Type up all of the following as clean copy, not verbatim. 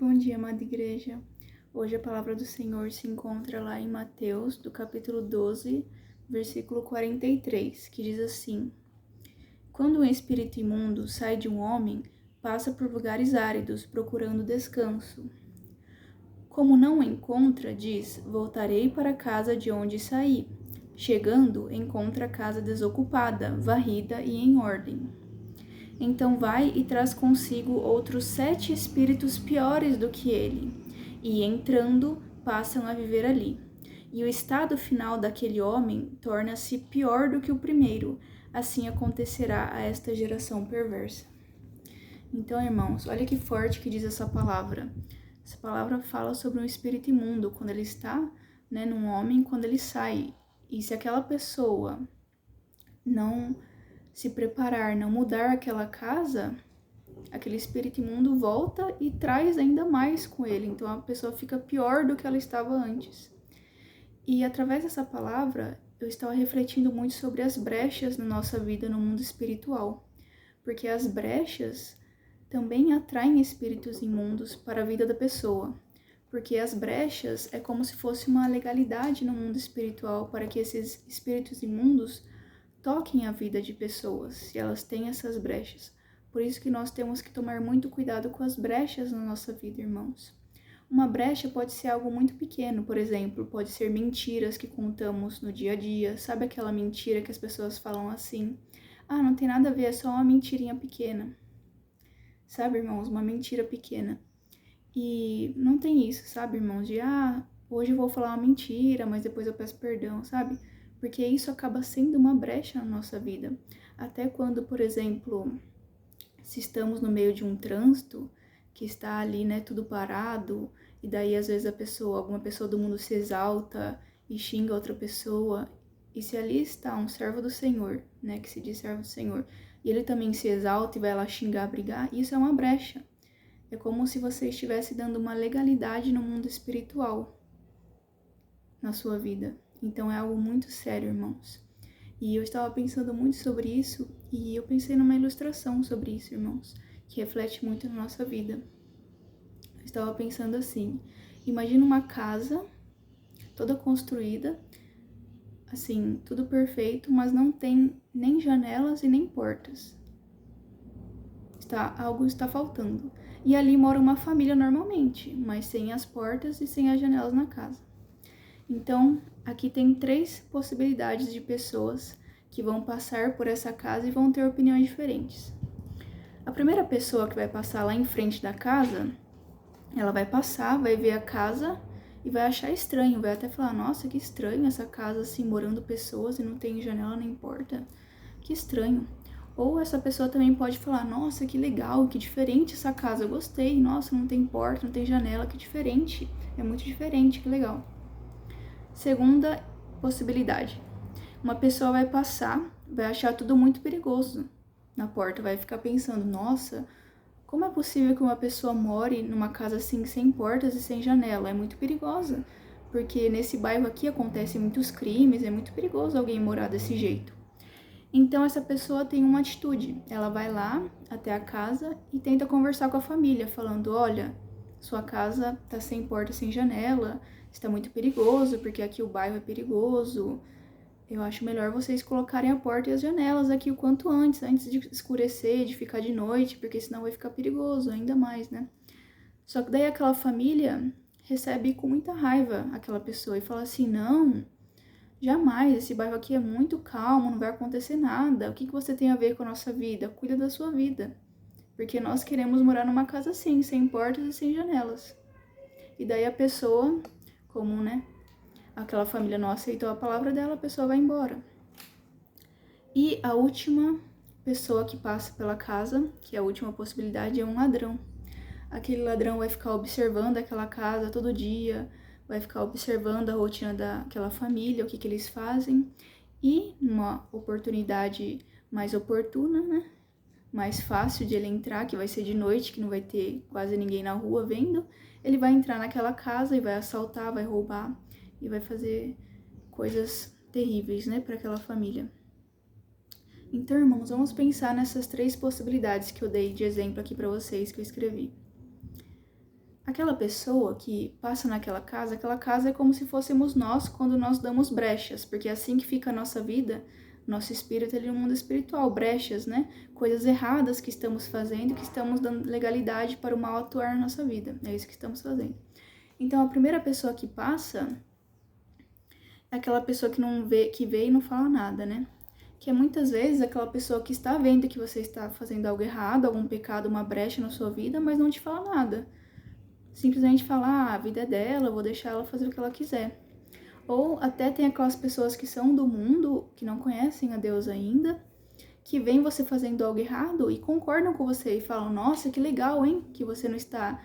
Bom dia, amada igreja. Hoje a palavra do Senhor se encontra lá em Mateus, do capítulo 12, versículo 43, que diz assim: Quando um espírito imundo sai de um homem, passa por lugares áridos, procurando descanso. Como não o encontra, diz: Voltarei para a casa de onde saí. Chegando, encontra a casa desocupada, varrida e em ordem. Então vai e traz consigo outros 7 espíritos piores do que ele, e entrando, passam a viver ali. E o estado final daquele homem torna-se pior do que o primeiro. Assim acontecerá a esta geração perversa. Então, irmãos, olha que forte que diz essa palavra. Essa palavra fala sobre um espírito imundo, quando ele está, num homem, quando ele sai. E se aquela pessoa não se preparar, não mudar aquela casa, aquele espírito imundo volta e traz ainda mais com ele. Então a pessoa fica pior do que ela estava antes. E através dessa palavra, eu estava refletindo muito sobre as brechas na nossa vida no mundo espiritual. Porque as brechas também atraem espíritos imundos para a vida da pessoa. Porque as brechas é como se fosse uma legalidade no mundo espiritual para que esses espíritos imundos toquem a vida de pessoas, se elas têm essas brechas. Por isso que nós temos que tomar muito cuidado com as brechas na nossa vida, irmãos. Uma brecha pode ser algo muito pequeno, por exemplo, pode ser mentiras que contamos no dia a dia. Sabe aquela mentira que as pessoas falam assim? Ah, não tem nada a ver, é só uma mentirinha pequena. Sabe, irmãos, uma mentira pequena. E não tem isso, sabe, irmãos, de hoje eu vou falar uma mentira, mas depois eu peço perdão, sabe? Porque isso acaba sendo uma brecha na nossa vida. Até quando, por exemplo, se estamos no meio de um trânsito, que está ali, tudo parado, e daí às vezes alguma pessoa do mundo se exalta e xinga outra pessoa, e se ali está um servo do Senhor, que se diz servo do Senhor, e ele também se exalta e vai lá xingar, brigar, isso é uma brecha. É como se você estivesse dando uma legalidade no mundo espiritual na sua vida. Então é algo muito sério, irmãos. E eu estava pensando muito sobre isso e eu pensei numa ilustração sobre isso, irmãos, que reflete muito na nossa vida. Eu estava pensando assim, imagina uma casa toda construída, assim, tudo perfeito, mas não tem nem janelas e nem portas. Algo está faltando. E ali mora uma família normalmente, mas sem as portas e sem as janelas na casa. Então, aqui tem 3 possibilidades de pessoas que vão passar por essa casa e vão ter opiniões diferentes. A primeira pessoa que vai passar lá em frente da casa, ela vai passar, vai ver a casa e vai achar estranho, vai até falar, nossa, que estranho essa casa assim, morando pessoas e não tem janela nem porta. Que estranho. Ou essa pessoa também pode falar, nossa, que legal, que diferente essa casa, eu gostei, nossa, não tem porta, não tem janela, que diferente, é muito diferente, que legal. Segunda possibilidade, uma pessoa vai passar, vai achar tudo muito perigoso na porta, vai ficar pensando, nossa, como é possível que uma pessoa more numa casa assim, sem portas e sem janela? É muito perigosa, porque nesse bairro aqui acontecem muitos crimes, é muito perigoso alguém morar desse jeito. Então essa pessoa tem uma atitude, ela vai lá até a casa e tenta conversar com a família, falando, olha, sua casa tá sem porta, sem janela, está muito perigoso, porque aqui o bairro é perigoso, eu acho melhor vocês colocarem a porta e as janelas aqui o quanto antes de escurecer, de ficar de noite, porque senão vai ficar perigoso ainda mais, Só que daí aquela família recebe com muita raiva aquela pessoa e fala assim, não, jamais, esse bairro aqui é muito calmo, não vai acontecer nada. O que você tem a ver com a nossa vida? Cuida da sua vida. Porque nós queremos morar numa casa assim, sem portas e sem janelas. E daí a pessoa, como, aquela família não aceitou a palavra dela, a pessoa vai embora. E a última pessoa que passa pela casa, que é a última possibilidade, é um ladrão. Aquele ladrão vai ficar observando aquela casa todo dia, vai ficar observando a rotina daquela família, o que eles fazem, e numa oportunidade mais oportuna, mais fácil de ele entrar, que vai ser de noite, que não vai ter quase ninguém na rua vendo, ele vai entrar naquela casa e vai assaltar, vai roubar e vai fazer coisas terríveis, para aquela família. Então, irmãos, vamos pensar nessas 3 possibilidades que eu dei de exemplo aqui para vocês, que eu escrevi. aquela pessoa que passa aquela casa é como se fôssemos nós quando nós damos brechas, porque é assim que fica a nossa vida, nosso espírito ali no mundo espiritual, brechas, né? Coisas erradas que estamos fazendo, que estamos dando legalidade para o mal atuar na nossa vida. É isso que estamos fazendo. Então, a primeira pessoa que passa é aquela pessoa que não vê, que vê e não fala nada, né? Que é muitas vezes aquela pessoa que está vendo que você está fazendo algo errado, algum pecado, uma brecha na sua vida, mas não te fala nada. Simplesmente fala, a vida é dela, eu vou deixar ela fazer o que ela quiser. Ou até tem aquelas pessoas que são do mundo, que não conhecem a Deus ainda, que veem você fazendo algo errado e concordam com você e falam, nossa, que legal, hein? Que você não está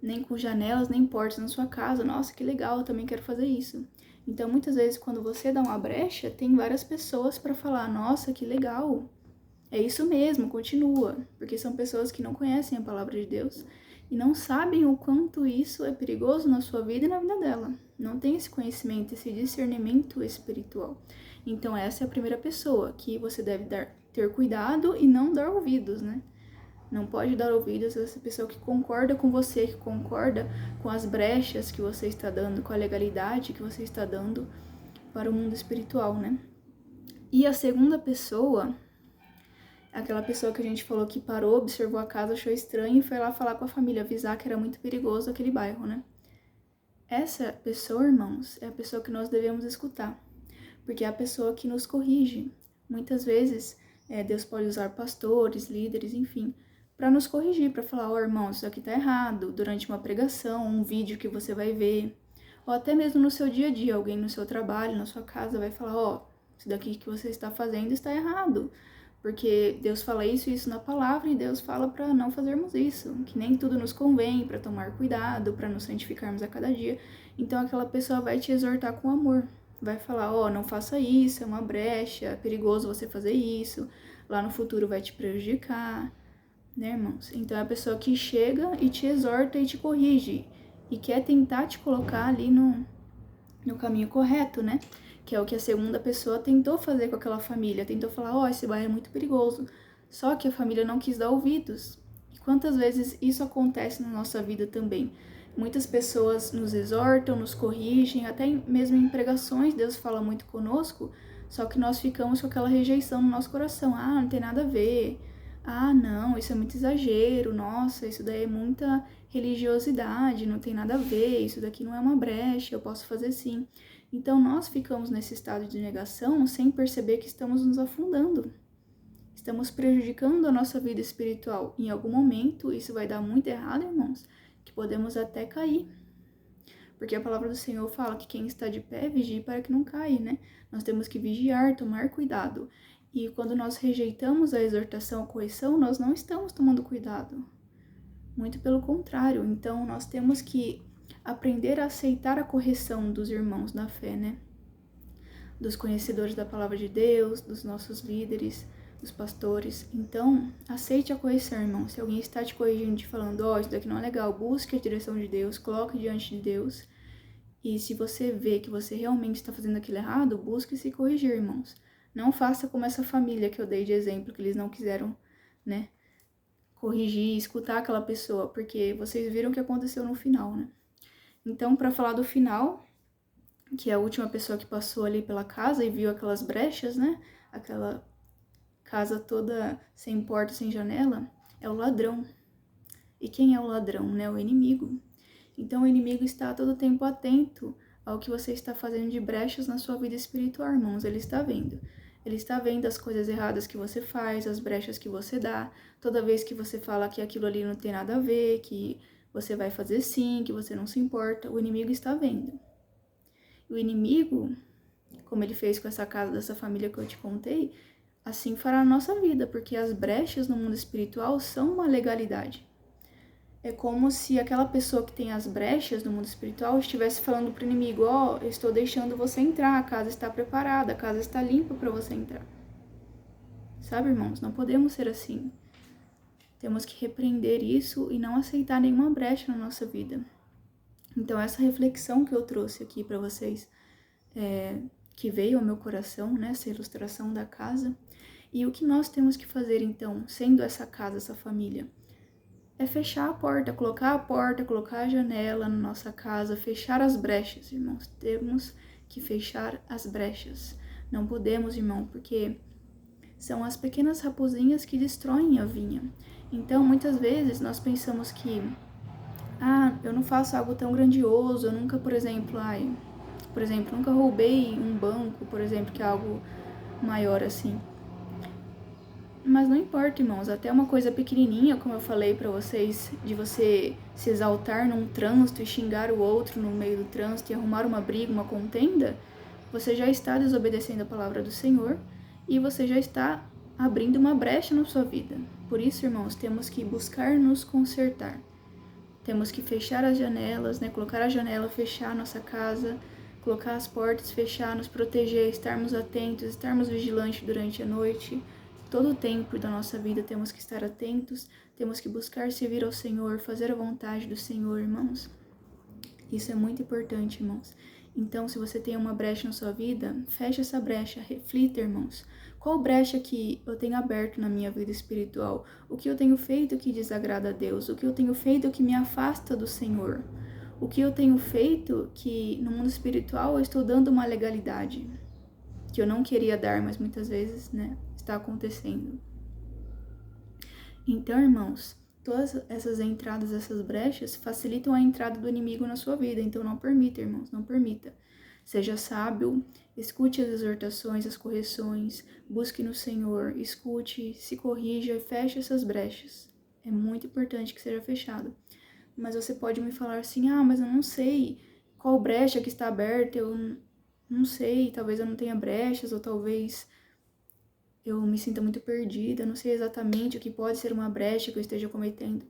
nem com janelas, nem portas na sua casa. Nossa, que legal, eu também quero fazer isso. Então, muitas vezes, quando você dá uma brecha, tem várias pessoas para falar, nossa, que legal. É isso mesmo, continua. Porque são pessoas que não conhecem a palavra de Deus e não sabem o quanto isso é perigoso na sua vida e na vida dela. Não tem esse conhecimento, esse discernimento espiritual. Então, essa é a primeira pessoa que você deve ter cuidado e não dar ouvidos, né? Não pode dar ouvidos a essa pessoa que concorda com você, que concorda com as brechas que você está dando, com a legalidade que você está dando para o mundo espiritual, né? E a segunda pessoa, aquela pessoa que a gente falou que parou, observou a casa, achou estranho e foi lá falar com a família, avisar que era muito perigoso aquele bairro, né? Essa pessoa, irmãos, é a pessoa que nós devemos escutar, porque é a pessoa que nos corrige. Muitas vezes, Deus pode usar pastores, líderes, enfim, para nos corrigir, para falar, irmão, isso aqui tá errado, durante uma pregação, um vídeo que você vai ver, ou até mesmo no seu dia a dia, alguém no seu trabalho, na sua casa, vai falar, isso daqui que você está fazendo está errado, porque Deus fala isso e isso na palavra, e Deus fala para não fazermos isso, que nem tudo nos convém, para tomar cuidado, para nos santificarmos a cada dia. Então aquela pessoa vai te exortar com amor, vai falar, não faça isso, é uma brecha, é perigoso você fazer isso, lá no futuro vai te prejudicar, né, irmãos? Então é a pessoa que chega e te exorta e te corrige, e quer tentar te colocar ali no caminho correto, né? Que é o que a segunda pessoa tentou fazer com aquela família, tentou falar, esse bairro é muito perigoso, só que a família não quis dar ouvidos. E quantas vezes isso acontece na nossa vida também? Muitas pessoas nos exortam, nos corrigem, até mesmo em pregações Deus fala muito conosco, só que nós ficamos com aquela rejeição no nosso coração. Não tem nada a ver. Não, isso é muito exagero. Nossa, isso daí é muita religiosidade, não tem nada a ver. Isso daqui não é uma brecha, eu posso fazer sim. Então nós ficamos nesse estado de negação sem perceber que estamos nos afundando. Estamos prejudicando a nossa vida espiritual. Em algum momento isso vai dar muito errado, irmãos, que podemos até cair. Porque a palavra do Senhor fala que quem está de pé, vigie para que não caia, né? Nós temos que vigiar, tomar cuidado. E quando nós rejeitamos a exortação, a correção, nós não estamos tomando cuidado. Muito pelo contrário. Então, nós temos que aprender a aceitar a correção dos irmãos na fé, né? Dos conhecedores da palavra de Deus, dos nossos líderes, dos pastores. Então, aceite a correção, irmão. Se alguém está te corrigindo, te falando, isso daqui não é legal, busque a direção de Deus, coloque diante de Deus. E se você vê que você realmente está fazendo aquilo errado, busque se corrigir, irmãos. Não faça como essa família que eu dei de exemplo, que eles não quiseram, né, corrigir, escutar aquela pessoa, porque vocês viram o que aconteceu no final, né? Então, para falar do final, que é a última pessoa que passou ali pela casa e viu aquelas brechas, né? Aquela casa toda sem porta, sem janela, é o ladrão. E quem é o ladrão, né? O inimigo. Então, o inimigo está a todo tempo atento ao que você está fazendo de brechas na sua vida espiritual, irmãos. Ele está vendo. Ele está vendo as coisas erradas que você faz, as brechas que você dá. Toda vez que você fala que aquilo ali não tem nada a ver, que você vai fazer sim, que você não se importa, o inimigo está vendo. O inimigo, como ele fez com essa casa dessa família que eu te contei, assim fará a nossa vida, porque as brechas no mundo espiritual são uma legalidade. É como se aquela pessoa que tem as brechas no mundo espiritual estivesse falando para o inimigo, eu estou deixando você entrar, a casa está preparada, a casa está limpa para você entrar. Sabe, irmãos, não podemos ser assim. Temos que repreender isso e não aceitar nenhuma brecha na nossa vida. Então, essa reflexão que eu trouxe aqui para vocês, que veio ao meu coração, né, essa ilustração da casa, e o que nós temos que fazer, então, sendo essa casa, essa família? é fechar a porta, colocar a janela na nossa casa, fechar as brechas, irmãos. Temos que fechar as brechas. Não podemos, irmão, porque são as pequenas raposinhas que destroem a vinha. Então, muitas vezes, nós pensamos que, eu não faço algo tão grandioso, eu nunca, por exemplo, nunca roubei um banco, por exemplo, que é algo maior assim. Mas não importa, irmãos, até uma coisa pequenininha, como eu falei pra vocês, de você se exaltar num trânsito e xingar o outro no meio do trânsito e arrumar uma briga, uma contenda, você já está desobedecendo a palavra do Senhor e você já está abrindo uma brecha na sua vida. Por isso, irmãos, temos que buscar nos consertar. Temos que fechar as janelas, colocar a janela, fechar a nossa casa, colocar as portas, fechar, nos proteger, estarmos atentos, estarmos vigilantes durante a noite. Todo o tempo da nossa vida temos que estar atentos, temos que buscar servir ao Senhor, fazer a vontade do Senhor, irmãos. Isso é muito importante, irmãos. Então, se você tem uma brecha na sua vida, feche essa brecha, reflita, irmãos. Qual brecha que eu tenho aberto na minha vida espiritual? O que eu tenho feito que desagrada a Deus? O que eu tenho feito que me afasta do Senhor? O que eu tenho feito que no mundo espiritual eu estou dando uma legalidade que eu não queria dar, mas muitas vezes, está acontecendo. Então, irmãos, todas essas entradas, essas brechas, facilitam a entrada do inimigo na sua vida. Então, não permita, irmãos, não permita. Seja sábio, escute as exortações, as correções, busque no Senhor, escute, se corrija e feche essas brechas. É muito importante que seja fechado. Mas você pode me falar assim, mas eu não sei qual brecha que está aberta, eu não sei, talvez eu não tenha brechas, ou talvez eu me sinta muito perdida, não sei exatamente o que pode ser uma brecha que eu esteja cometendo.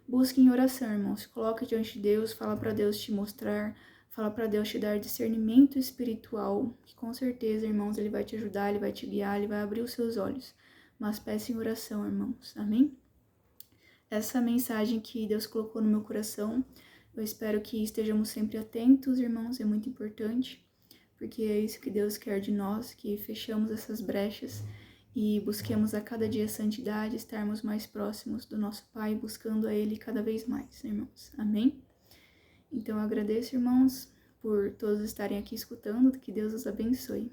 Busque em oração, irmãos. Coloque diante de Deus, fala para Deus te mostrar, fala para Deus te dar discernimento espiritual, que com certeza, irmãos, Ele vai te ajudar, Ele vai te guiar, Ele vai abrir os seus olhos. Mas peça em oração, irmãos. Amém? Essa mensagem que Deus colocou no meu coração, eu espero que estejamos sempre atentos, irmãos, é muito importante, porque é isso que Deus quer de nós, que fechamos essas brechas e busquemos a cada dia a santidade, estarmos mais próximos do nosso Pai, buscando a Ele cada vez mais, irmãos. Amém? Então eu agradeço, irmãos, por todos estarem aqui escutando, que Deus os abençoe.